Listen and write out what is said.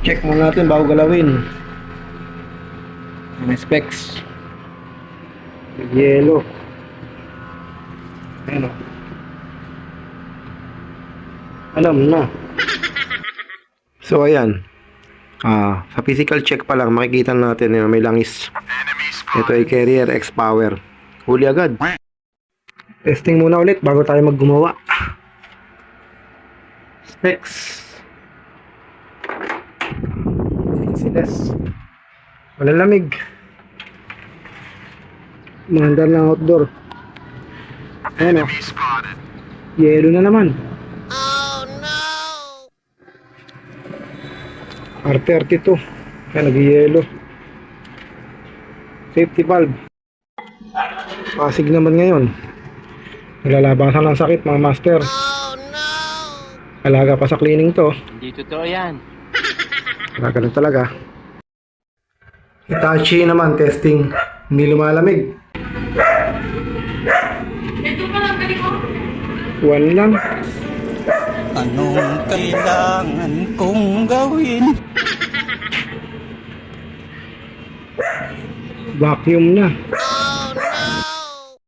Check muna natin bago galawin. May specs. Yellow. Ayan o. Alam na. So ayan. Sa physical check pa lang makikita natin na may langis. Ito ay Carrier X Power. Huli agad. Testing muna ulit bago tayo maggumawa. Specs. Silas. Malalamig. Mandar ng outdoor. Ayan o. Yellow na naman. R32. Kaya nag-yellow. Safety valve. Pasig naman ngayon. Nalalabasan ng sakit mga master. Alaga pa sa cleaning to. Hindi totoo yan. Ganun talaga. Hitachi naman testing. Hindi lumalamig. One lang. Anong kailangan kong gawin? Vacuum na.